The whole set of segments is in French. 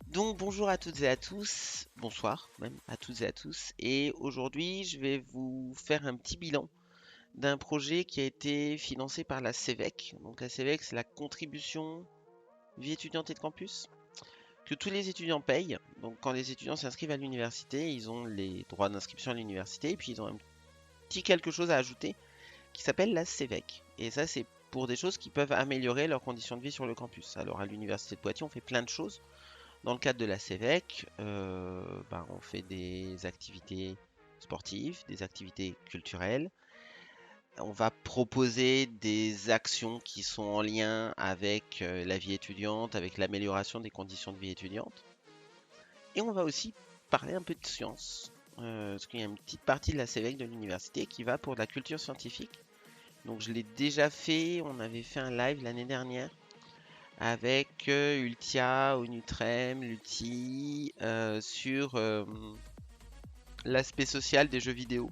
Donc bonjour à toutes et à tous, bonsoir même à toutes et à tous, et aujourd'hui je vais vous faire un petit bilan d'un projet qui a été financé par la CEVEC. Donc la CEVEC, c'est la contribution vie étudiante et de campus que tous les étudiants payent. Donc quand les étudiants s'inscrivent à l'université, ils ont les droits d'inscription à l'université et puis ils ont un petit quelque chose à ajouter qui s'appelle la CEVEC. Et ça c'est pour des choses qui peuvent améliorer leurs conditions de vie sur le campus. Alors à l'université de Poitiers, on fait plein de choses. Dans le cadre de la CEVEC, on fait des activités sportives, des activités culturelles. On va proposer des actions qui sont en lien avec la vie étudiante, avec l'amélioration des conditions de vie étudiante. Et on va aussi parler un peu de science, parce qu'il y a une petite partie de la CEVEC de l'université qui va pour la culture scientifique. Donc je l'ai déjà fait, on avait fait un live l'année dernière avec Ultia, Onutrem, Lutti, sur l'aspect social des jeux vidéo.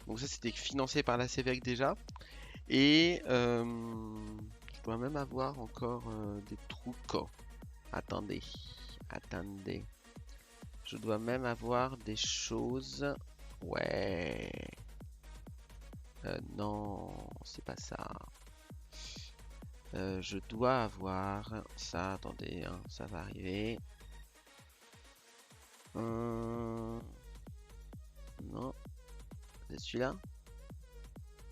Donc ça c'était financé par la CEVEC déjà. Et je dois même avoir encore des trucs. Attendez, attendez. Je dois même avoir des choses. Ouais. Non, c'est pas ça. Je dois avoir ça. Attendez, hein, ça va arriver. Non, c'est celui-là.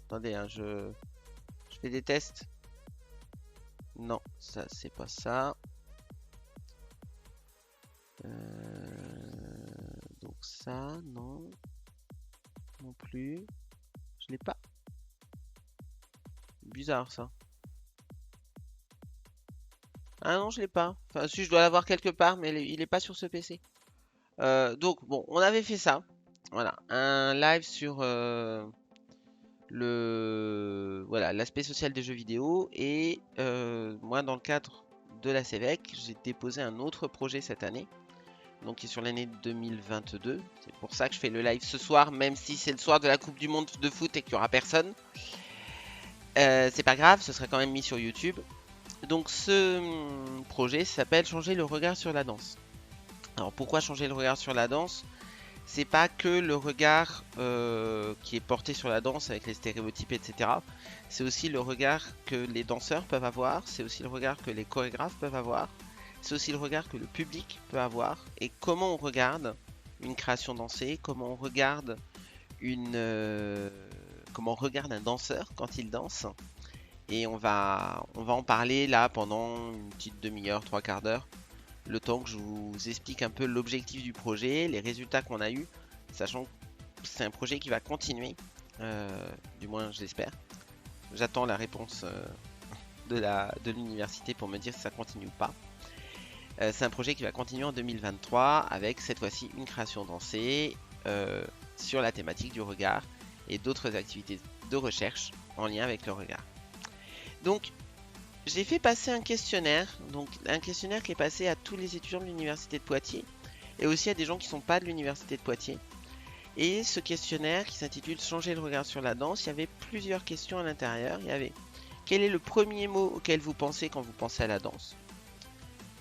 Attendez, hein, je fais des tests. Non, ça c'est pas ça. Donc ça, non. Non plus. Je l'ai pas. Bizarre ça. Ah non, je l'ai pas. Enfin, si je dois l'avoir quelque part, mais il est pas sur ce PC. Donc bon, on avait fait ça. Voilà, un live sur l'aspect social des jeux vidéo et moi dans le cadre de la CEVEC, j'ai déposé un autre projet cette année, donc qui est sur l'année 2022. C'est pour ça que je fais le live ce soir, même si c'est le soir de la Coupe du Monde de foot et qu'il n'y aura personne. C'est pas grave, ce sera quand même mis sur YouTube. Donc ce projet s'appelle Changer le regard sur la danse. Alors pourquoi changer le regard sur la danse? C'est pas que le regard qui est porté sur la danse avec les stéréotypes, etc. C'est aussi le regard que les danseurs peuvent avoir, c'est aussi le regard que les chorégraphes peuvent avoir, c'est aussi le regard que le public peut avoir, et comment on regarde une création dansée, une, comment on regarde un danseur quand il danse. Et on va en parler là pendant une petite demi-heure, trois quarts d'heure, le temps que je vous explique un peu l'objectif du projet, les résultats qu'on a eu, sachant que c'est un projet qui va continuer, du moins j'espère. J'attends la réponse de l'université pour me dire si ça continue ou pas. C'est un projet qui va continuer en 2023 avec cette fois-ci une création dansée sur la thématique du regard et d'autres activités de recherche en lien avec le regard. Donc j'ai fait passer un questionnaire, donc un questionnaire qui est passé à tous les étudiants de l'université de Poitiers et aussi à des gens qui ne sont pas de l'université de Poitiers. Et ce questionnaire qui s'intitule Changer le regard sur la danse, il y avait plusieurs questions à l'intérieur. Il y avait quel est le premier mot auquel vous pensez quand vous pensez à la danse?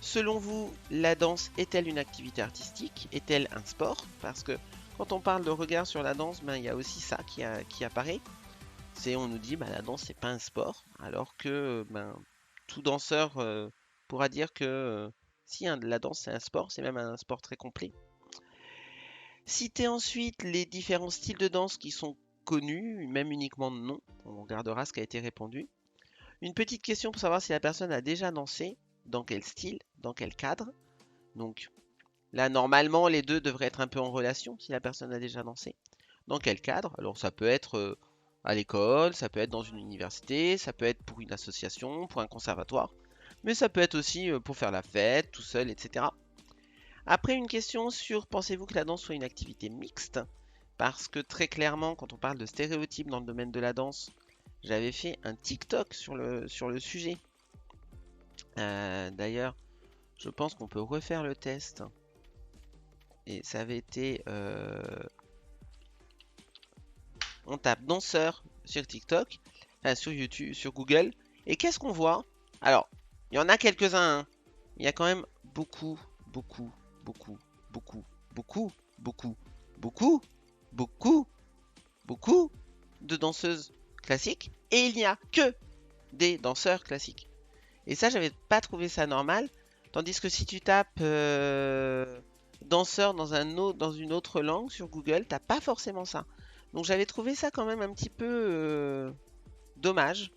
Selon vous, la danse est-elle une activité artistique? Est-elle un sport? Parce que quand on parle de regard sur la danse, il y a aussi ça qui apparaît. On nous dit la danse c'est pas un sport, alors que tout danseur pourra dire que si la danse c'est un sport, c'est même un sport très complet. Citez ensuite les différents styles de danse qui sont connus, même uniquement de nom. On regardera ce qui a été répondu. Une petite question pour savoir si la personne a déjà dansé, dans quel style, dans quel cadre. Donc là, normalement, les deux devraient être un peu en relation si la personne a déjà dansé. Dans quel cadre? Alors ça peut être à l'école, ça peut être dans une université, ça peut être pour une association, pour un conservatoire, mais ça peut être aussi pour faire la fête, tout seul, etc. Après, une question sur pensez-vous que la danse soit une activité mixte? Parce que très clairement, quand on parle de stéréotypes dans le domaine de la danse, j'avais fait un TikTok sur le sujet. D'ailleurs, je pense qu'on peut refaire le test. Et ça avait été... on tape danseur sur TikTok, enfin sur YouTube, sur Google. Et qu'est-ce qu'on voit? Alors, il y en a quelques-uns, hein. Il y a quand même beaucoup, beaucoup, beaucoup, beaucoup, beaucoup, beaucoup, beaucoup, beaucoup, beaucoup de danseuses classiques et il n'y a que des danseurs classiques. Et ça, j'avais pas trouvé ça normal. Tandis que si tu tapes danseur dans une autre langue sur Google, t'as pas forcément ça. Donc j'avais trouvé ça quand même un petit peu dommage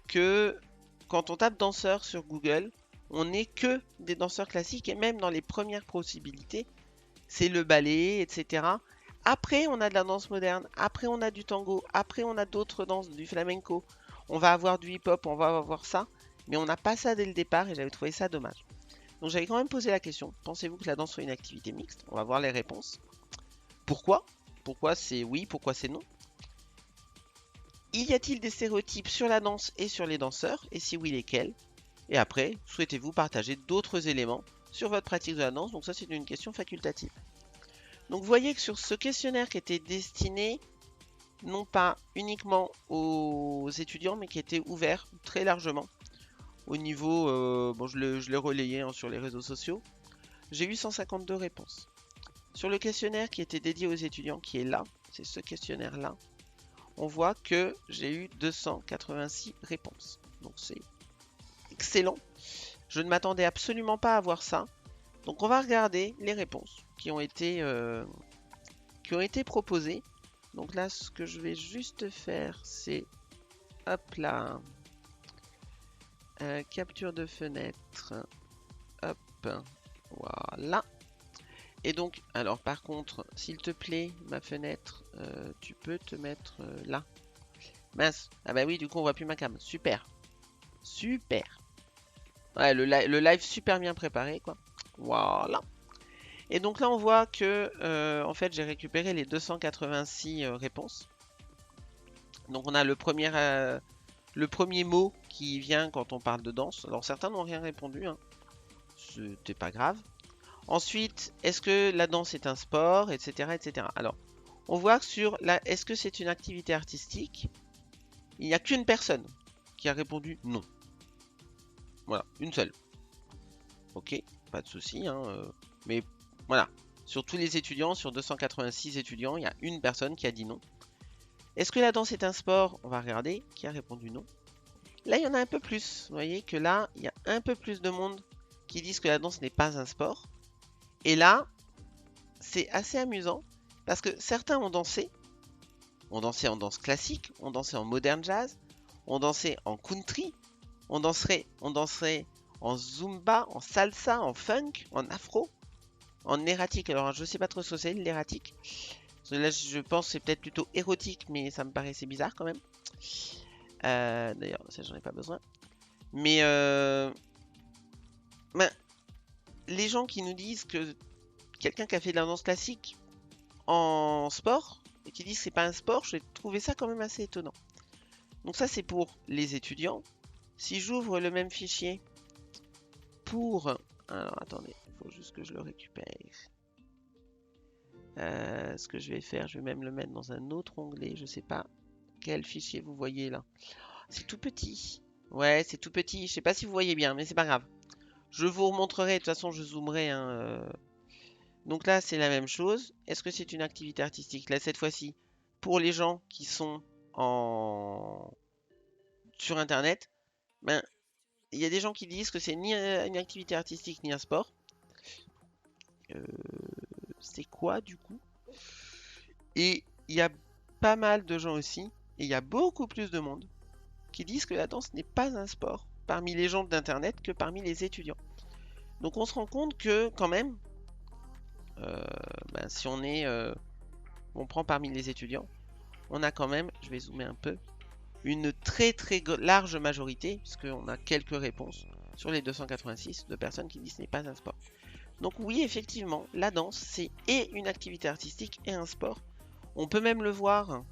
que quand on tape danseur sur Google, on n'ait que des danseurs classiques et même dans les premières possibilités, c'est le ballet, etc. Après, on a de la danse moderne, après on a du tango, après on a d'autres danses, du flamenco. On va avoir du hip-hop, on va avoir ça, mais on n'a pas ça dès le départ et j'avais trouvé ça dommage. Donc j'avais quand même posé la question, pensez-vous que la danse soit une activité mixte? On va voir les réponses. Pourquoi? Pourquoi c'est oui, pourquoi c'est non? Y a-t-il des stéréotypes sur la danse et sur les danseurs? Et si oui, lesquels? Et après, souhaitez-vous partager d'autres éléments sur votre pratique de la danse? Donc ça, c'est une question facultative. Donc vous voyez que sur ce questionnaire qui était destiné non pas uniquement aux étudiants, mais qui était ouvert très largement au niveau, bon je l'ai relayé hein, sur les réseaux sociaux, j'ai eu 152 réponses. Sur le questionnaire qui était dédié aux étudiants, qui est là, c'est ce questionnaire-là, on voit que j'ai eu 286 réponses. Donc c'est excellent. Je ne m'attendais absolument pas à voir ça. Donc on va regarder les réponses qui ont été proposées. Donc là, ce que je vais juste faire, c'est hop là, capture de fenêtre, hop, voilà. Et donc, alors par contre, s'il te plaît, ma fenêtre, tu peux te mettre là. Mince, ah bah oui, du coup on voit plus ma cam. Super, super. Ouais, le live super bien préparé, quoi. Voilà. Et donc là, on voit que, en fait, j'ai récupéré les 286 réponses. Donc on a le premier mot qui vient quand on parle de danse. Alors certains n'ont rien répondu, hein. C'était pas grave. Ensuite, est-ce que la danse est un sport, etc., etc. Alors, on voit que sur la est-ce que c'est une activité artistique, il n'y a qu'une personne qui a répondu non. Voilà, une seule. Ok, pas de souci, hein, mais voilà. Sur tous les étudiants, sur 286 étudiants, il y a une personne qui a dit non. Est-ce que la danse est un sport? On va regarder qui a répondu non. Là, il y en a un peu plus. Vous voyez que là, il y a un peu plus de monde qui disent que la danse n'est pas un sport. Et là, c'est assez amusant parce que certains ont dansé. On dansait en danse classique, on dansait en modern jazz, on dansait en country, on danserait en zumba, en salsa, en funk, en afro, en erratique. Alors, je sais pas trop ce que c'est l'erratique. Là, je pense que c'est peut-être plutôt érotique, mais ça me paraissait bizarre quand même. D'ailleurs, ça, j'en ai pas besoin. Mais ben, les gens qui nous disent que quelqu'un qui a fait de la danse classique en sport et qui disent que c'est pas un sport, j'ai trouvé ça quand même assez étonnant. Donc ça, c'est pour les étudiants. Si j'ouvre le même fichier pour... Alors, attendez, il faut juste que je le récupère. Ce que je vais faire, je vais même le mettre dans un autre onglet. Je sais pas quel fichier vous voyez là. C'est tout petit. Ouais, c'est tout petit. Je sais pas si vous voyez bien, mais c'est pas grave. Je vous remontrerai. De toute façon, je zoomerai. Hein, Donc là, c'est la même chose. Est-ce que c'est une activité artistique? Là, cette fois-ci, pour les gens qui sont sur Internet, ben, il y a des gens qui disent que c'est ni une activité artistique ni un sport. C'est quoi du coup? Et il y a pas mal de gens aussi, et il y a beaucoup plus de monde, qui disent que la danse n'est pas un sport parmi les gens d'Internet que parmi les étudiants. Donc on se rend compte que quand même, ben, si on prend parmi les étudiants, on a quand même, je vais zoomer un peu, une très large majorité, puisqu'on a quelques réponses sur les 286 de personnes qui disent que ce n'est pas un sport. Donc oui, effectivement, la danse, c'est et une activité artistique et un sport. On peut même le voir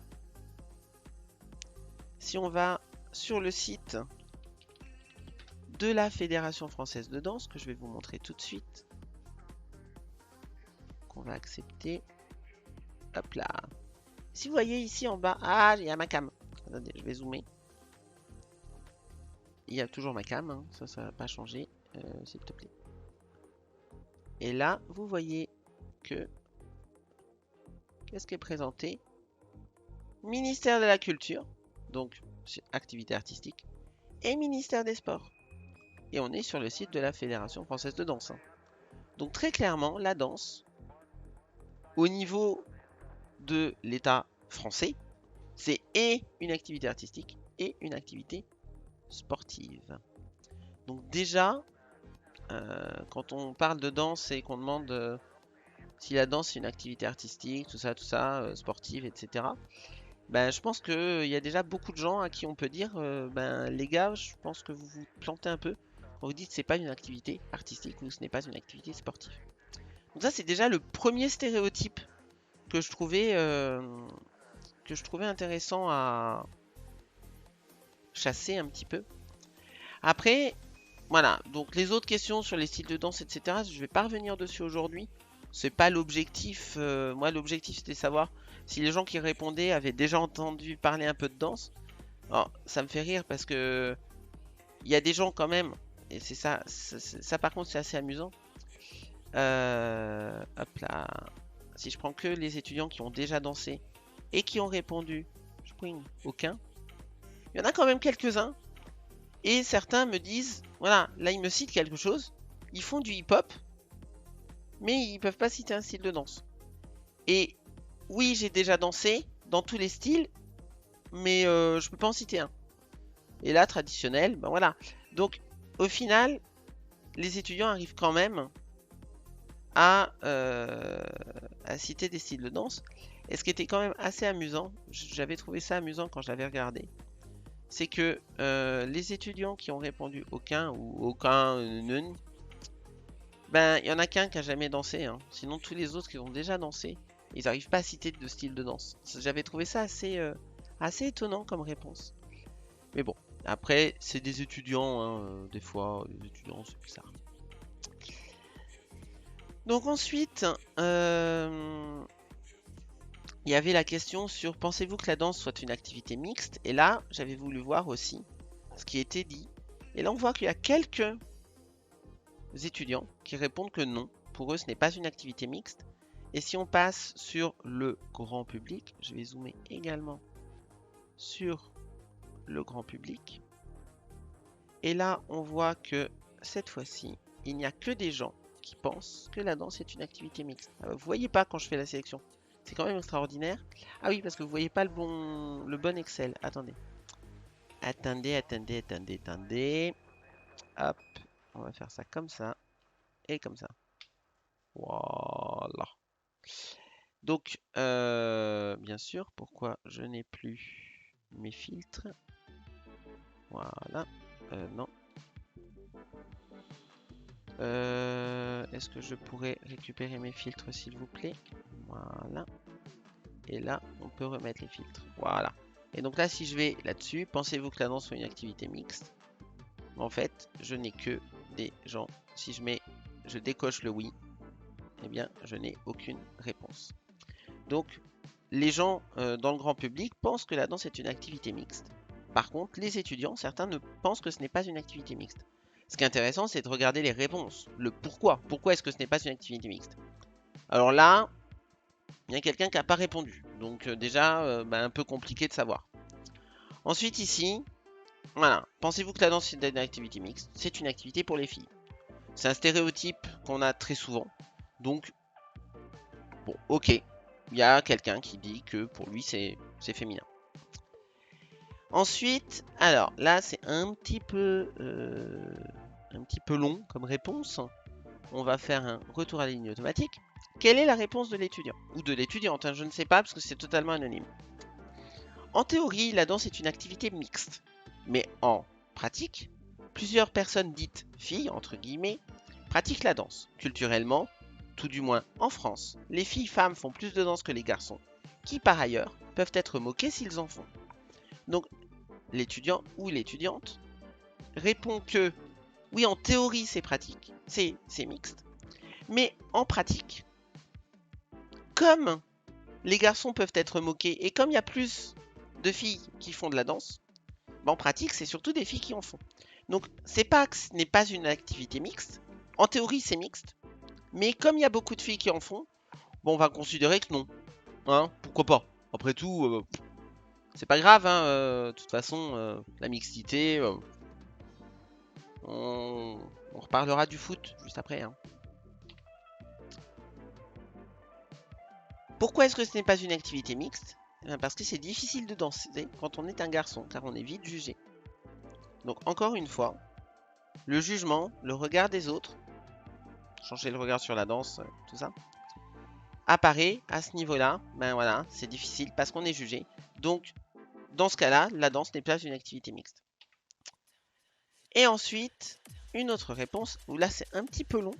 si on va sur le site de la Fédération française de danse, que je vais vous montrer tout de suite. Qu'on va accepter. Hop là. Si vous voyez ici en bas, ah, il y a ma cam. Attendez, je vais zoomer. Il y a toujours ma cam, hein. Ça va pas changer, s'il te plaît. Et là, vous voyez que... Qu'est-ce qui est présenté? Ministère de la Culture, donc activité artistique, et ministère des Sports. Et on est sur le site de la Fédération française de danse. Donc très clairement, la danse, au niveau de l'État français, c'est et une activité artistique et une activité sportive. Donc déjà, quand on parle de danse et qu'on demande si la danse c'est une activité artistique, tout ça, sportive, etc. Ben, je pense qu'il y a déjà beaucoup de gens à qui on peut dire, ben les gars, je pense que vous vous plantez un peu quand vous dites que c'est pas une activité artistique ou ce n'est pas une activité sportive. Donc ça c'est déjà le premier stéréotype que je trouvais intéressant à chasser un petit peu. Après, voilà, donc les autres questions sur les styles de danse, etc., je vais pas revenir dessus aujourd'hui. C'est pas l'objectif. Moi, l'objectif c'était de savoir si les gens qui répondaient avaient déjà entendu parler un peu de danse. Alors, ça me fait rire parce que il y a des gens quand même, et c'est ça par contre c'est assez amusant. Hop là, si je prends que les étudiants qui ont déjà dansé et qui ont répondu, je prends aucun. Il y en a quand même quelques-uns. Et certains me disent, voilà, là ils me citent quelque chose, ils font du hip-hop, mais ils peuvent pas citer un style de danse. Et oui, j'ai déjà dansé dans tous les styles, mais je peux pas en citer un. Et là, traditionnel, ben voilà. Donc, au final, les étudiants arrivent quand même à citer des styles de danse. Et ce qui était quand même assez amusant, j'avais trouvé ça amusant quand je l'avais regardé, c'est que les étudiants qui ont répondu aucun ou aucun, ben il y en a qu'un qui a jamais dansé. Hein. Sinon, tous les autres qui ont déjà dansé, ils n'arrivent pas à citer de style de danse. J'avais trouvé ça assez étonnant comme réponse. Mais bon, après, c'est des étudiants, hein, des fois, les étudiants, c'est bizarre. Donc ensuite, il y avait la question sur pensez-vous que la danse soit une activité mixte? Et là, j'avais voulu voir aussi ce qui était dit. Et là, on voit qu'il y a quelques étudiants qui répondent que non. Pour eux, ce n'est pas une activité mixte. Et si on passe sur le grand public, je vais zoomer également sur le grand public. Et là, on voit que cette fois-ci, il n'y a que des gens qui pensent que la danse est une activité mixte. Vous voyez pas quand je fais la sélection. C'est quand même extraordinaire. Ah oui, parce que vous voyez pas le bon Excel. Attendez. Attendez. Hop. On va faire ça comme ça. Et comme ça. Voilà. Donc, bien sûr, pourquoi je n'ai plus mes filtres. Voilà. Non. Est-ce que je pourrais récupérer mes filtres, s'il vous plaît? Voilà. Et là, on peut remettre les filtres. Voilà. Et donc là, si je vais là-dessus, pensez-vous que la danse soit une activité mixte? En fait, je n'ai que des gens. Si je décoche le oui, eh bien, je n'ai aucune réponse. Donc, les gens dans le grand public pensent que la danse est une activité mixte. Par contre, les étudiants, certains ne pensent que ce n'est pas une activité mixte. Ce qui est intéressant, c'est de regarder les réponses. Le pourquoi. Pourquoi est-ce que ce n'est pas une activité mixte? Alors là, il y a quelqu'un qui n'a pas répondu. Donc déjà, un peu compliqué de savoir. Ensuite ici, voilà. Pensez-vous que la danse est une activité mixte? C'est une activité pour les filles. C'est un stéréotype qu'on a très souvent. Donc, bon, ok. Il y a quelqu'un qui dit que pour lui, c'est féminin. Ensuite, alors là, c'est un petit peu long comme réponse. On va faire un retour à la ligne automatique. Quelle est la réponse de l'étudiant? Ou de l'étudiante, hein, je ne sais pas, parce que c'est totalement anonyme. En théorie, la danse est une activité mixte. Mais en pratique, plusieurs personnes dites filles, entre guillemets, pratiquent la danse. Culturellement, tout du moins en France, les filles femmes font plus de danse que les garçons, qui par ailleurs peuvent être moqués s'ils en font. Donc, l'étudiant ou l'étudiante répond que oui, en théorie c'est pratique, c'est mixte, mais en pratique, comme les garçons peuvent être moqués et comme il y a plus de filles qui font de la danse, en pratique c'est surtout des filles qui en font. Donc c'est pas que ce n'est pas une activité mixte, en théorie c'est mixte, Mais comme il y a beaucoup de filles qui en font, bon, on va considérer que non. Hein, pourquoi pas? Après tout, c'est pas grave, hein. De toute façon, la mixité, on reparlera du foot juste après, hein. Pourquoi est-ce que ce n'est pas une activité mixte? Parce que c'est difficile de danser quand on est un garçon, car on est vite jugé. Donc encore une fois, le jugement, le regard des autres, changer le regard sur la danse, tout ça, apparaît à ce niveau-là. Ben voilà, c'est difficile parce qu'on est jugé. Donc dans ce cas-là, la danse n'est pas une activité mixte. Et ensuite, une autre réponse, où là c'est un petit peu long.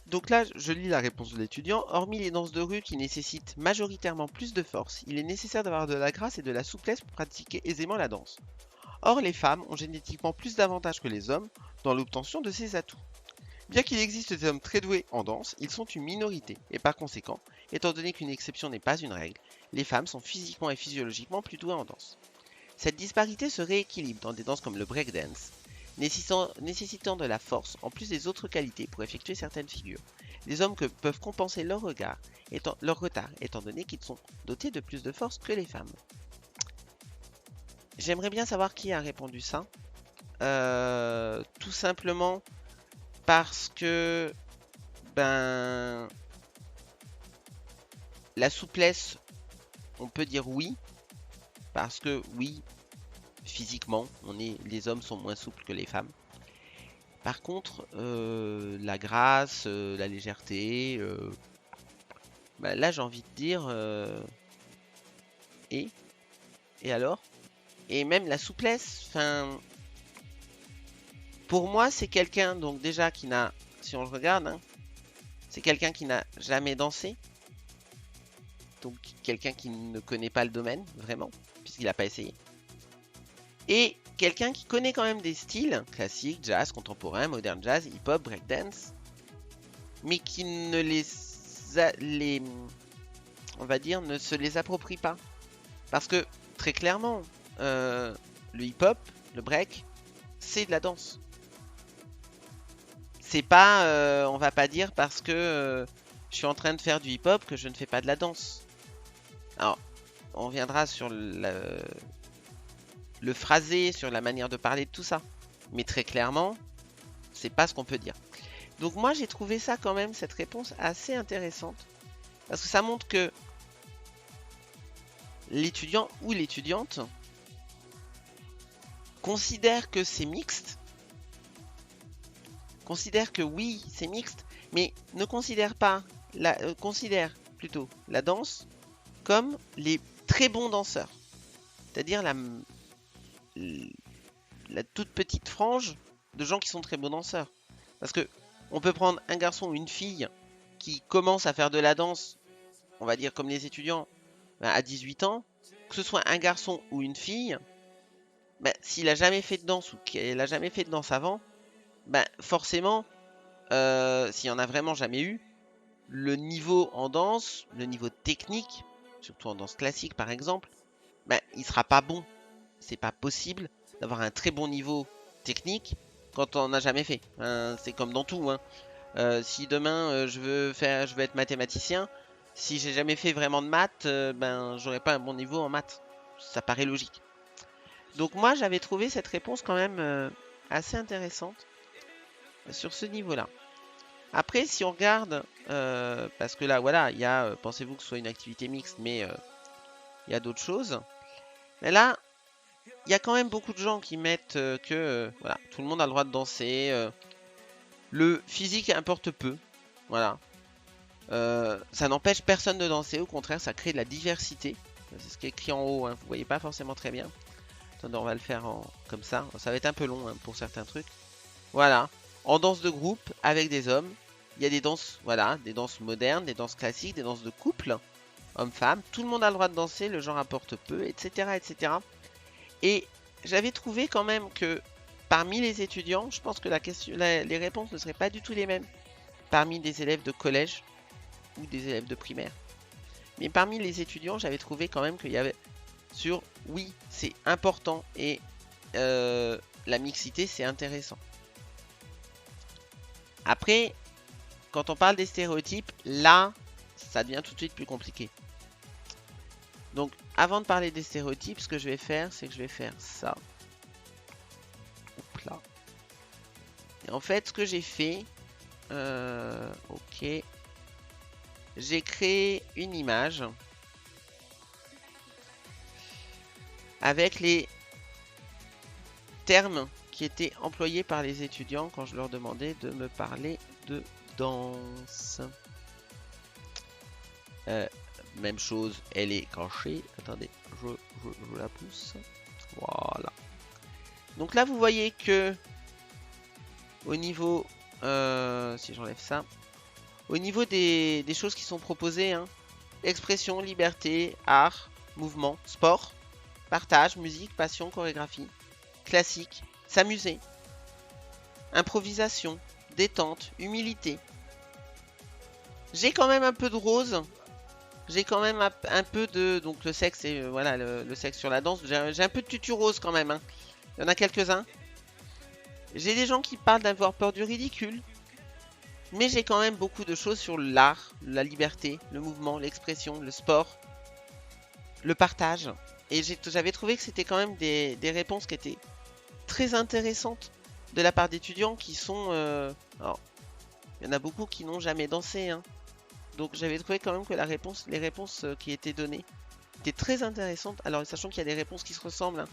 Donc là, je lis la réponse de l'étudiant. Hormis les danses de rue qui nécessitent majoritairement plus de force, il est nécessaire d'avoir de la grâce et de la souplesse pour pratiquer aisément la danse. Or, les femmes ont génétiquement plus d'avantages que les hommes dans l'obtention de ces atouts. Bien qu'il existe des hommes très doués en danse, ils sont une minorité, et par conséquent, étant donné qu'une exception n'est pas une règle, les femmes sont physiquement et physiologiquement plus douées en danse. Cette disparité se rééquilibre dans des danses comme le breakdance, nécessitant de la force en plus des autres qualités pour effectuer certaines figures. Les hommes peuvent compenser leur retard étant donné qu'ils sont dotés de plus de force que les femmes. J'aimerais bien savoir qui a répondu ça. Tout simplement parce que la souplesse, on peut dire oui, parce que oui, physiquement, les hommes sont moins souples que les femmes. Par contre, la grâce, la légèreté, là j'ai envie de dire, et alors? Et même la souplesse, enfin, pour moi c'est quelqu'un, donc déjà qui n'a, si on le regarde, hein, c'est quelqu'un qui n'a jamais dansé, donc quelqu'un qui ne connaît pas le domaine, vraiment, puisqu'il n'a pas essayé. Et quelqu'un qui connaît quand même des styles classiques, jazz, contemporain, modern jazz, hip-hop, breakdance, mais qui ne on va dire, ne se les approprie pas. Parce que, très clairement, le hip-hop, le break, c'est de la danse. C'est pas, on va pas dire parce que je suis en train de faire du hip-hop que je ne fais pas de la danse. Alors, on reviendra sur le phrasé, sur la manière de parler de tout ça. Mais très clairement, c'est pas ce qu'on peut dire. Donc moi, j'ai trouvé ça quand même, cette réponse, assez intéressante. Parce que ça montre que l'étudiant ou l'étudiante considère que c'est mixte. Considère que oui, c'est mixte, mais ne considère pas, considère plutôt la danse comme les très bons danseurs. C'est-à-dire la toute petite frange de gens qui sont très bons danseurs. Parce que on peut prendre un garçon ou une fille qui commence à faire de la danse, on va dire comme les étudiants, à 18 ans, que ce soit un garçon ou une fille, s'il a jamais fait de danse ou qu'elle a jamais fait de danse avant, forcément, s'il y en a vraiment jamais eu, le niveau en danse, le niveau technique, surtout en danse classique par exemple, il sera pas bon. C'est pas possible d'avoir un très bon niveau technique quand on n'a jamais fait. C'est comme dans tout. Si demain je veux être mathématicien, si j'ai jamais fait vraiment de maths, j'aurai pas un bon niveau en maths. Ça paraît logique. Donc moi j'avais trouvé cette réponse quand même assez intéressante sur ce niveau-là. Après, si on regarde, parce que là, voilà, il y a, pensez-vous que ce soit une activité mixte, mais il y a d'autres choses. Mais là, il y a quand même beaucoup de gens qui mettent que voilà, tout le monde a le droit de danser. Le physique importe peu. Voilà. Ça n'empêche personne de danser. Au contraire, ça crée de la diversité. C'est ce qui est écrit en haut. Hein, vous voyez pas forcément très bien. Attendez, on va le faire comme ça. Ça va être un peu long pour certains trucs. Voilà. En danse de groupe avec des hommes, il y a des danses, voilà, des danses modernes, des danses classiques, des danses de couple, hommes-femmes. Tout le monde a le droit de danser, le genre importe peu, etc., etc. Et j'avais trouvé quand même que parmi les étudiants, je pense que les réponses ne seraient pas du tout les mêmes parmi des élèves de collège ou des élèves de primaire. Mais parmi les étudiants, j'avais trouvé quand même qu'il y avait sur oui, c'est important et la mixité, c'est intéressant. Après, quand on parle des stéréotypes, là, ça devient tout de suite plus compliqué. Donc, avant de parler des stéréotypes, ce que je vais faire, c'est que je vais faire ça. Hop là. Et en fait, ce que j'ai fait, ok, j'ai créé une image avec les termes qui étaient employés par les étudiants quand je leur demandais de me parler de danse. Même chose, elle est cachée. Attendez, je la pousse. Voilà. Donc là, vous voyez que au niveau, si j'enlève ça, au niveau des choses qui sont proposées, hein, expression, liberté, art, mouvement, sport, partage, musique, passion, chorégraphie, classique, s'amuser, improvisation, détente, humilité. J'ai quand même un peu de rose. J'ai quand même un peu de... Donc le sexe, et voilà, le sexe sur la danse. J'ai un peu de tutu rose quand même. Hein. Il y en a quelques-uns. J'ai des gens qui parlent d'avoir peur du ridicule. Mais j'ai quand même beaucoup de choses sur l'art, la liberté, le mouvement, l'expression, le sport, le partage. Et j'avais trouvé que c'était quand même des réponses qui étaient très intéressantes de la part d'étudiants qui sont... alors, il y en a beaucoup qui n'ont jamais dansé. Hein. Donc j'avais trouvé quand même que les réponses qui étaient données étaient très intéressantes. Alors sachant qu'il y a des réponses qui se ressemblent. Hein.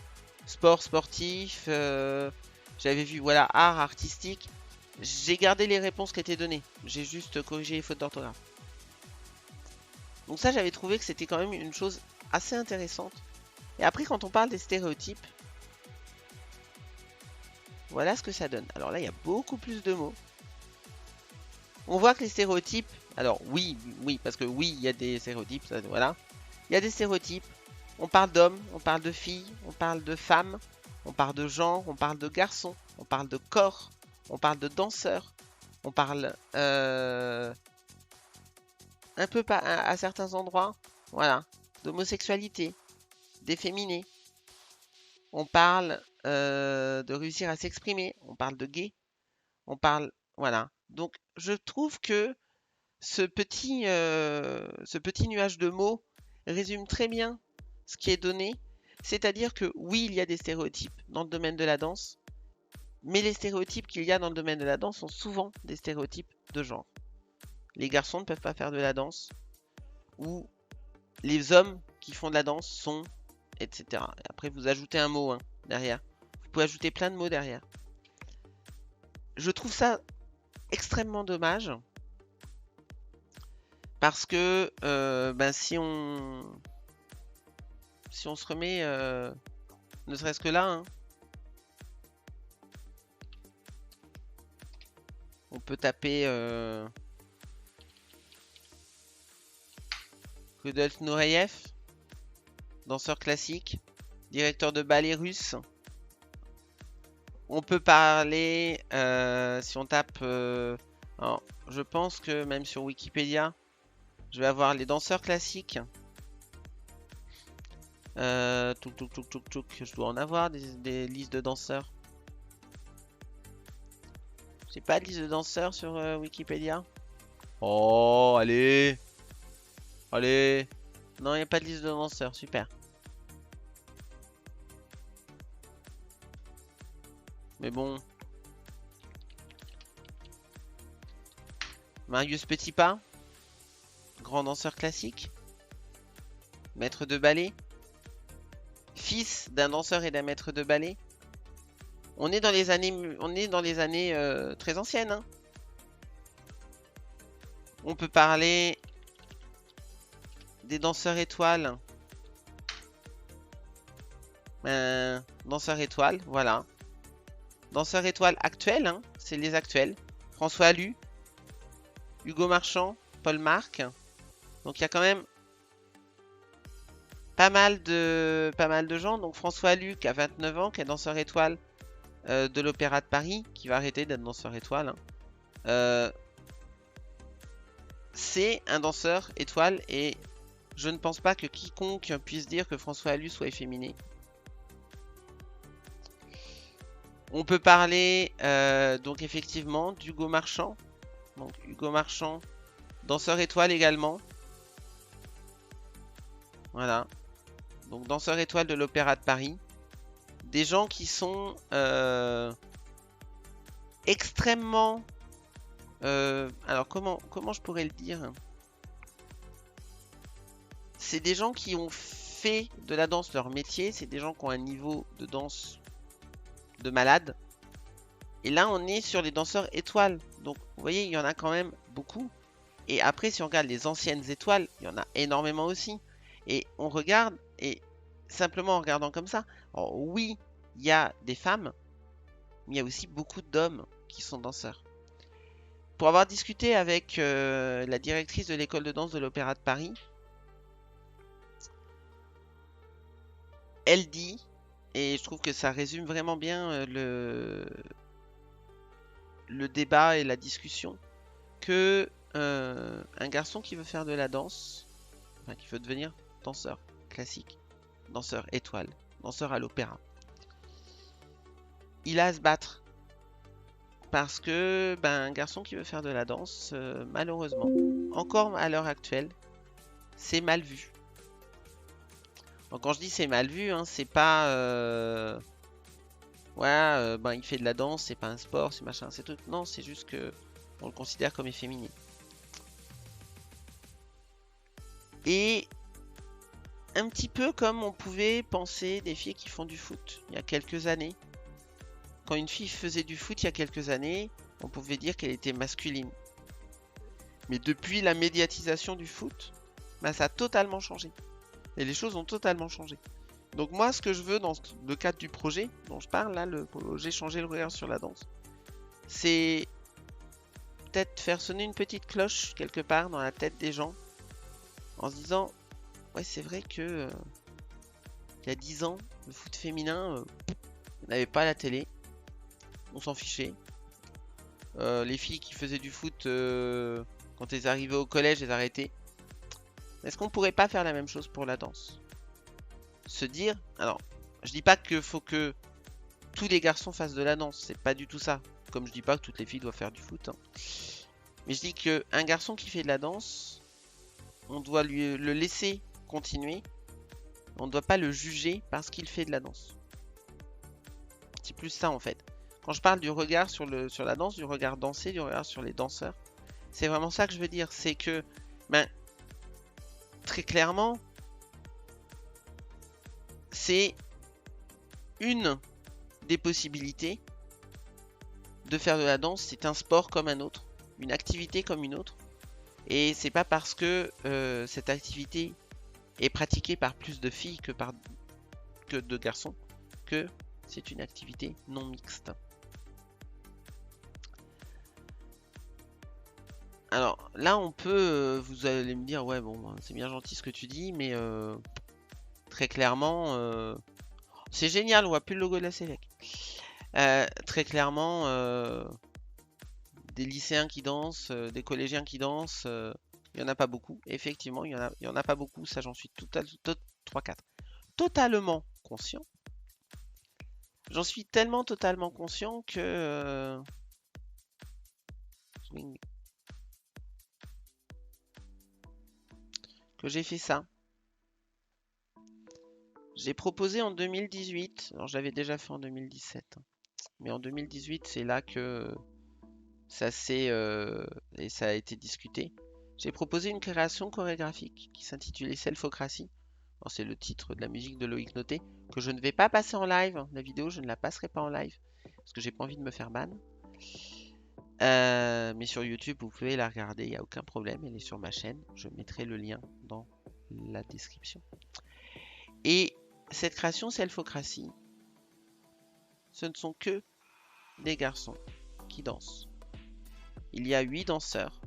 Sport, sportif, j'avais vu voilà art, artistique. J'ai gardé les réponses qui étaient données. J'ai juste corrigé les fautes d'orthographe. Donc ça j'avais trouvé que c'était quand même une chose assez intéressante. Et après quand on parle des stéréotypes, voilà ce que ça donne. Alors là il y a beaucoup plus de mots. On voit que les stéréotypes... Alors oui, parce que oui, il y a des stéréotypes, ça, voilà. Il y a des stéréotypes. On parle d'hommes, on parle de filles, on parle de femmes, on parle de genre, on parle de garçons, on parle de corps, on parle de danseurs, on parle un peu à certains endroits, voilà, d'homosexualité, d'efféminé. On parle de réussir à s'exprimer, on parle de gay, on parle, voilà. Donc je trouve que ce petit nuage de mots résume très bien ce qui est donné. C'est-à-dire que oui, il y a des stéréotypes dans le domaine de la danse, mais les stéréotypes qu'il y a dans le domaine de la danse sont souvent des stéréotypes de genre. Les garçons ne peuvent pas faire de la danse, ou les hommes qui font de la danse sont, etc. Et après, vous ajoutez un mot hein, derrière. Vous pouvez ajouter plein de mots derrière. Je trouve ça extrêmement dommage. Parce que ben, si on se remet ne serait-ce que là, hein, on peut taper Rudolf Nureyev, danseur classique, directeur de ballet russe. On peut parler, si on tape, alors, je pense que même sur Wikipédia, je vais avoir les danseurs classiques. Je dois en avoir des listes de danseurs. J'ai pas de liste de danseurs sur Wikipédia. Oh, allez. Allez. Non, il n'y a pas de liste de danseurs, super. Mais bon. Marius Petipa, grand danseur classique. Maître de ballet. Fils d'un danseur et d'un maître de ballet. On est dans les années très anciennes. Hein. On peut parler des danseurs étoiles. Danseurs étoiles, voilà. Danseurs étoiles actuels, hein, c'est les actuels. François Allu, Hugo Marchand, Paul Marc. Donc il y a quand même pas mal de gens. Donc François Allu qui a 29 ans, qui est danseur étoile de l'Opéra de Paris, qui va arrêter d'être danseur étoile. Hein. C'est un danseur étoile et je ne pense pas que quiconque puisse dire que François Allu soit efféminé. On peut parler donc effectivement d'Hugo Marchand. Donc Hugo Marchand, danseur étoile également. Voilà. Donc danseur étoile de l'Opéra de Paris. Des gens qui sont extrêmement... alors comment je pourrais le dire? C'est des gens qui ont fait de la danse leur métier. C'est des gens qui ont un niveau de danse de malade. Et là, on est sur les danseurs étoiles. Donc, vous voyez, il y en a quand même beaucoup. Et après, si on regarde les anciennes étoiles, il y en a énormément aussi. Et on regarde, et simplement en regardant comme ça, alors oui, il y a des femmes, mais il y a aussi beaucoup d'hommes qui sont danseurs. Pour avoir discuté avec la directrice de l'école de danse de l'Opéra de Paris, elle dit, et je trouve que ça résume vraiment bien le débat et la discussion, que un garçon qui veut faire de la danse, enfin qui veut devenir danseur classique, danseur étoile, danseur à l'opéra, il a à se battre. Parce que un garçon qui veut faire de la danse, malheureusement, encore à l'heure actuelle, c'est mal vu. Donc quand je dis c'est mal vu, hein, c'est pas ouais, il fait de la danse, c'est pas un sport, c'est machin, c'est tout. Non, c'est juste que on le considère comme efféminé. Et un petit peu comme on pouvait penser des filles qui font du foot il y a quelques années. Quand une fille faisait du foot il y a quelques années, on pouvait dire qu'elle était masculine. Mais depuis la médiatisation du foot, ça a totalement changé. Et les choses ont totalement changé. Donc moi, ce que je veux dans le cadre du projet dont je parle, là, le projet Changer le regard sur la danse, c'est peut-être faire sonner une petite cloche quelque part dans la tête des gens, en se disant, ouais, c'est vrai que il y a 10 ans, le foot féminin, on n'avait pas à la télé, on s'en fichait. Les filles qui faisaient du foot, quand elles arrivaient au collège, elles arrêtaient. Est-ce qu'on pourrait pas faire la même chose pour la danse? Se dire, alors, je dis pas qu'il faut que tous les garçons fassent de la danse, c'est pas du tout ça. Comme je dis pas que toutes les filles doivent faire du foot, hein. Mais je dis qu'un garçon qui fait de la danse, on doit le laisser continuer. On ne doit pas le juger parce qu'il fait de la danse. C'est plus ça en fait. Quand je parle du regard sur la danse, du regard dansé, du regard sur les danseurs, c'est vraiment ça que je veux dire. C'est que, très clairement, c'est une des possibilités de faire de la danse. C'est un sport comme un autre, une activité comme une autre. Et c'est pas parce que cette activité est pratiquée par plus de filles que de garçons que c'est une activité non mixte. Alors là, on peut, vous allez me dire, ouais, bon, c'est bien gentil ce que tu dis, mais très clairement, c'est génial, on voit plus le logo de la Célec. Très clairement, des lycéens qui dansent, des collégiens qui dansent, il n'y en a pas beaucoup. Effectivement, il y en a pas beaucoup, ça j'en suis 3-4. Totalement conscient. J'en suis tellement totalement conscient que j'ai fait ça. J'ai proposé en 2018, alors j'avais déjà fait en 2017, mais en 2018 c'est là que ça et ça a été discuté. J'ai proposé une création chorégraphique qui s'intitulait Selfocratie. C'est le titre de la musique de Loïc Noté, que je ne vais pas passer en live. La vidéo, je ne la passerai pas en live, parce que j'ai pas envie de me faire ban. Mais sur YouTube, vous pouvez la regarder, il n'y a aucun problème. Elle est sur ma chaîne. Je mettrai le lien dans la description. Et cette création Selfocratie, ce ne sont que des garçons qui dansent. Il y a 8 danseurs,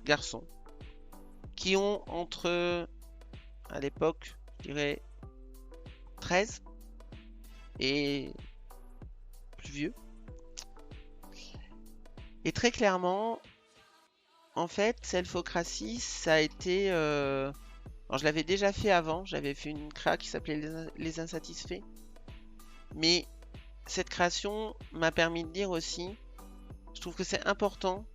garçons, qui ont entre, à l'époque, je dirais 13 et plus vieux. Et très clairement, en fait, Selfocratie, ça a été... alors je l'avais déjà fait avant, j'avais fait une créa qui s'appelait Les Insatisfaits. Mais cette création m'a permis de dire aussi, je trouve que c'est important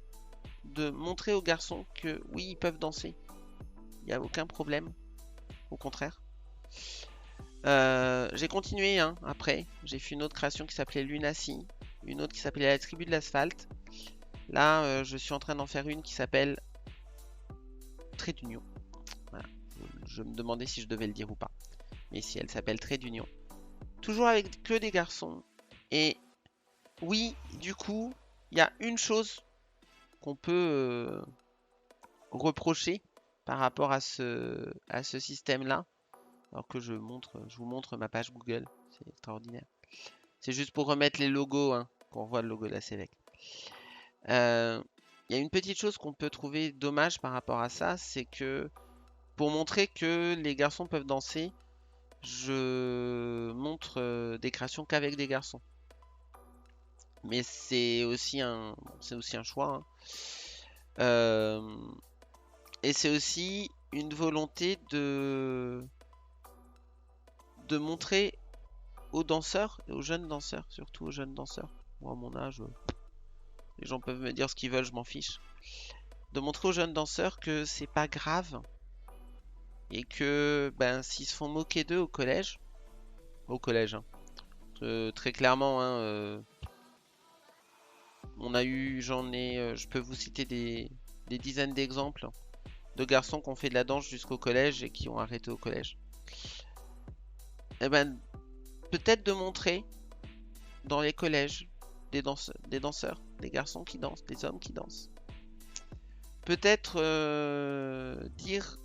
de montrer aux garçons que oui, ils peuvent danser. Il n'y a aucun problème. Au contraire. J'ai continué hein, après. J'ai fait une autre création qui s'appelait Lunacy. Une autre qui s'appelait La tribu de l'asphalte. Là, je suis en train d'en faire une qui s'appelle Trait d'union. Voilà. Je me demandais si je devais le dire ou pas. Mais si elle s'appelle Trait d'union. Toujours avec que des garçons. Et oui, du coup, il y a une chose qu'on peut reprocher par rapport à ce système-là. Alors que je vous montre ma page Google. C'est extraordinaire. C'est juste pour remettre les logos, hein, qu'on voit le logo de la Select. Il y a une petite chose qu'on peut trouver dommage par rapport à ça, c'est que pour montrer que les garçons peuvent danser, je montre des créations qu'avec des garçons. Mais c'est aussi un choix. Hein. Et c'est aussi une volonté de montrer aux danseurs, et aux jeunes danseurs, surtout aux jeunes danseurs. Moi, à mon âge, les gens peuvent me dire ce qu'ils veulent, je m'en fiche. De montrer aux jeunes danseurs que c'est pas grave et que ben s'ils se font moquer d'eux au collège, hein, très clairement, hein, je peux vous citer des dizaines d'exemples de garçons qui ont fait de la danse jusqu'au collège et qui ont arrêté au collège. Et ben peut-être de montrer dans les collèges des danseurs, des garçons qui dansent, des hommes qui dansent. Peut-être dire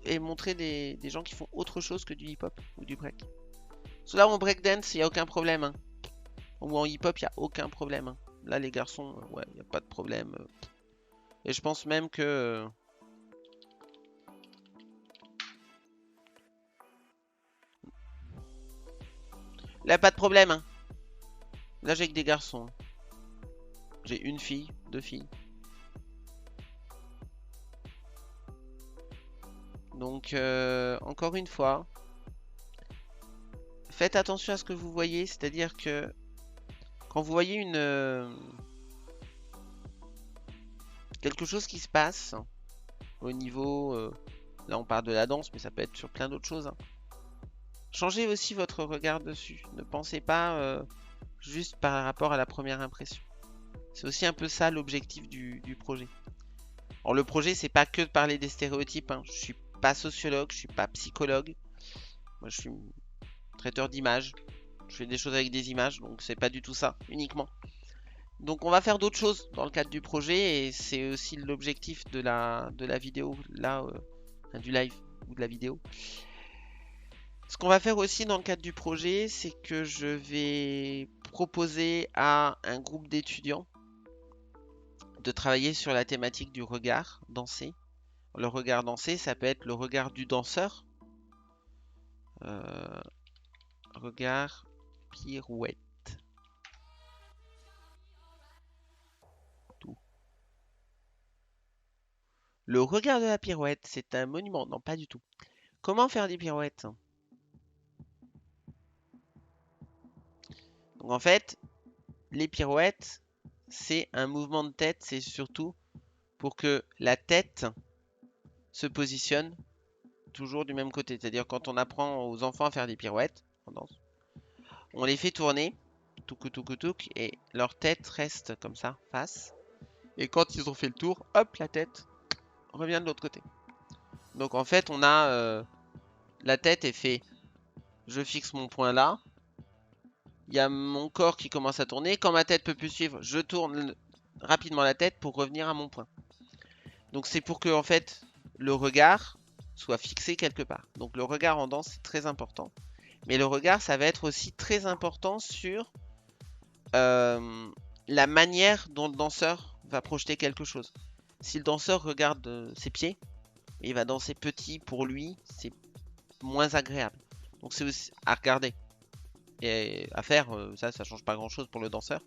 et montrer des gens qui font autre chose que du hip-hop ou du break. Parce que là, en breakdance, il n'y a aucun problème. Hein. Ou en hip-hop, il n'y a aucun problème. Hein. Là, les garçons, ouais, il n'y a pas de problème. Et je pense même que... là, pas de problème. Hein. Là, j'ai que des garçons. J'ai une fille, deux filles. Donc, encore une fois, faites attention à ce que vous voyez. C'est-à-dire que quand vous voyez quelque chose qui se passe au niveau... là, on parle de la danse, mais ça peut être sur plein d'autres choses. Hein. Changez aussi votre regard dessus. Ne pensez pas juste par rapport à la première impression. C'est aussi un peu ça l'objectif du projet. Alors le projet, c'est pas que de parler des stéréotypes. Hein. Je suis pas sociologue, je suis pas psychologue. Moi, je suis traiteur d'images. Je fais des choses avec des images, donc c'est pas du tout ça, uniquement. Donc on va faire d'autres choses dans le cadre du projet et c'est aussi l'objectif de la vidéo, là, du live ou de la vidéo. Ce qu'on va faire aussi dans le cadre du projet, c'est que je vais proposer à un groupe d'étudiants de travailler sur la thématique du regard dansé. Le regard dansé, ça peut être le regard du danseur. Regard pirouette. Tout. Le regard de la pirouette, c'est un monument. Non, pas du tout. Comment faire des pirouettes? Donc en fait, les pirouettes, c'est un mouvement de tête. C'est surtout pour que la tête se positionne toujours du même côté. C'est-à-dire quand on apprend aux enfants à faire des pirouettes, on les fait tourner, touk, et leur tête reste comme ça, face. Et quand ils ont fait le tour, hop, la tête revient de l'autre côté. Donc en fait, on a la tête est fait, je fixe mon point là. Il y a mon corps qui commence à tourner. Quand ma tête peut plus suivre, je tourne rapidement la tête pour revenir à mon point. Donc c'est pour que en fait le regard soit fixé quelque part. Donc le regard en danse c'est très important. Mais le regard ça va être aussi très important sur la manière dont le danseur va projeter quelque chose. Si le danseur regarde ses pieds, il va danser petit pour lui, c'est moins agréable. Donc c'est aussi à regarder. Et à faire, ça change pas grand chose pour le danseur.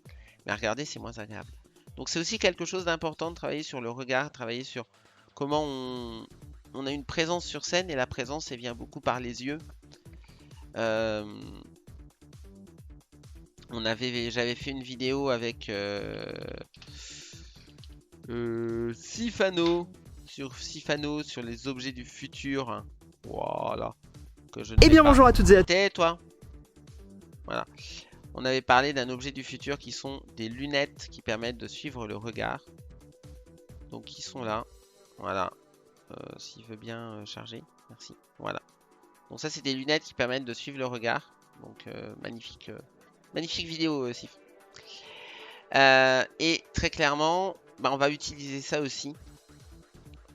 Mais à regarder, c'est moins agréable. Donc c'est aussi quelque chose d'important de travailler sur le regard, travailler sur comment on a une présence sur scène. Et la présence, elle vient beaucoup par les yeux. J'avais fait une vidéo avec Sifano. Sur Sifano, sur les objets du futur. Voilà. Que je ne Eh vais bien pas. bonjour à toutes et à tous. Tais-toi. Voilà. On avait parlé d'un objet du futur qui sont des lunettes qui permettent de suivre le regard. Donc ils sont là. Voilà. S'il veut bien charger. Merci. Voilà. Donc ça c'est des lunettes qui permettent de suivre le regard. Donc magnifique. Magnifique vidéo Sif. Et très clairement, bah, on va utiliser ça aussi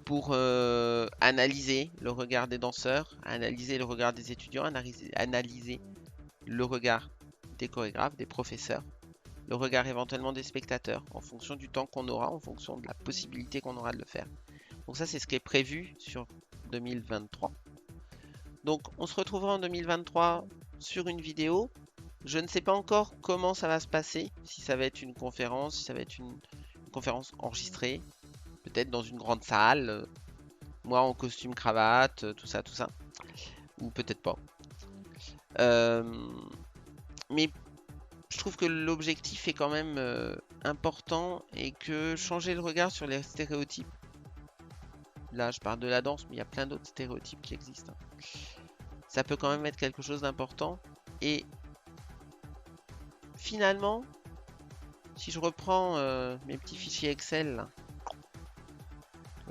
pour analyser le regard des danseurs, analyser le regard des étudiants, analyser le regard des chorégraphes, des professeurs, le regard éventuellement des spectateurs, en fonction du temps qu'on aura, en fonction de la possibilité qu'on aura de le faire. Donc ça, c'est ce qui est prévu sur 2023. Donc on se retrouvera en 2023 sur une vidéo. Je ne sais pas encore comment ça va se passer, si ça va être une conférence, si ça va être une conférence enregistrée, peut-être dans une grande salle, moi en costume cravate, tout ça, ou peut-être pas. Mais je trouve que l'objectif est quand même important et que changer le regard sur les stéréotypes, là je parle de la danse, mais il y a plein d'autres stéréotypes qui existent, ça peut quand même être quelque chose d'important. Et finalement, si je reprends mes petits fichiers Excel là,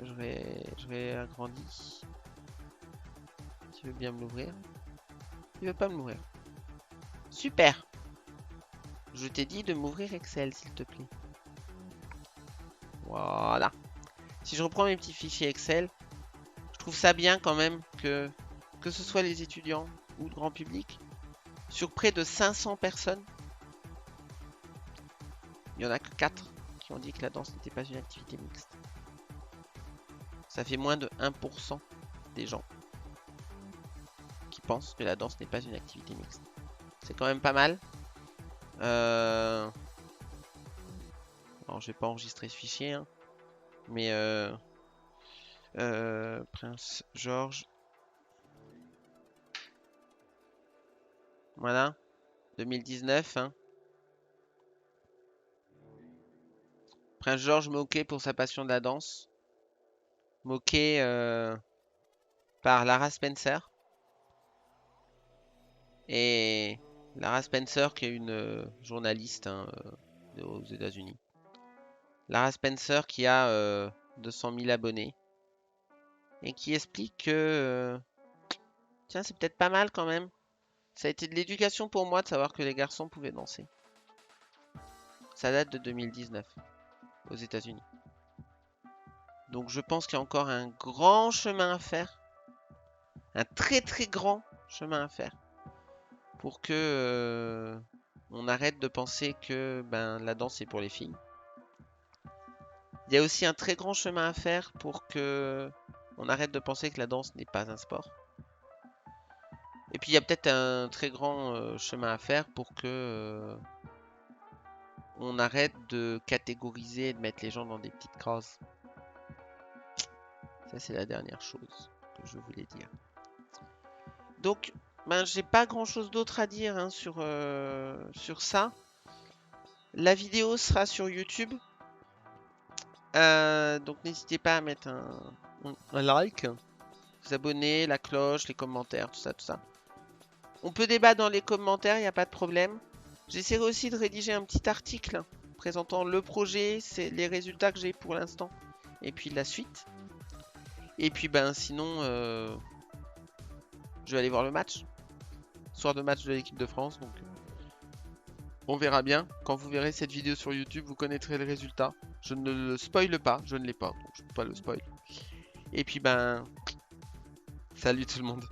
je réagrandis. Tu veux bien me l'ouvrir? Il veut pas me l'ouvrir. Super! Je t'ai dit de m'ouvrir Excel, s'il te plaît. Voilà. Si je reprends mes petits fichiers Excel, je trouve ça bien quand même que ce soit les étudiants ou le grand public, sur près de 500 personnes, il n'y en a que 4 qui ont dit que la danse n'était pas une activité mixte. Ça fait moins de 1% des gens qui pensent que la danse n'est pas une activité mixte. C'est quand même pas mal. Alors je vais pas enregistrer ce fichier, hein, mais Prince George, voilà, 2019. Hein. Prince George moqué pour sa passion de la danse, moqué par Lara Spencer. Et Lara Spencer qui est une journaliste hein, aux États-Unis. Lara Spencer qui a 200 000 abonnés et qui explique que tiens, c'est peut-être pas mal quand même. Ça a été de l'éducation pour moi de savoir que les garçons pouvaient danser. Ça date de 2019 aux États-Unis. Donc je pense qu'il y a encore un grand chemin à faire. Un très très grand chemin à faire. Pour que on arrête de penser que la danse c'est pour les filles. Il y a aussi un très grand chemin à faire pour que on arrête de penser que la danse n'est pas un sport. Et puis il y a peut-être un très grand chemin à faire pour que on arrête de catégoriser et de mettre les gens dans des petites cases. Ça c'est la dernière chose que je voulais dire. Donc j'ai pas grand chose d'autre à dire hein, sur ça. La vidéo sera sur YouTube. Donc n'hésitez pas à mettre un like, vous abonner, la cloche, les commentaires, tout ça. On peut débattre dans les commentaires, il n'y a pas de problème. J'essaierai aussi de rédiger un petit article présentant le projet, c'est les résultats que j'ai pour l'instant, et puis la suite. Et puis sinon, je vais aller voir le match. Soir de match de l'équipe de France, donc on verra bien. Quand vous verrez cette vidéo sur YouTube, vous connaîtrez le résultat. Je ne le spoile pas, je ne l'ai pas, donc je ne peux pas le spoil. Et puis salut tout le monde.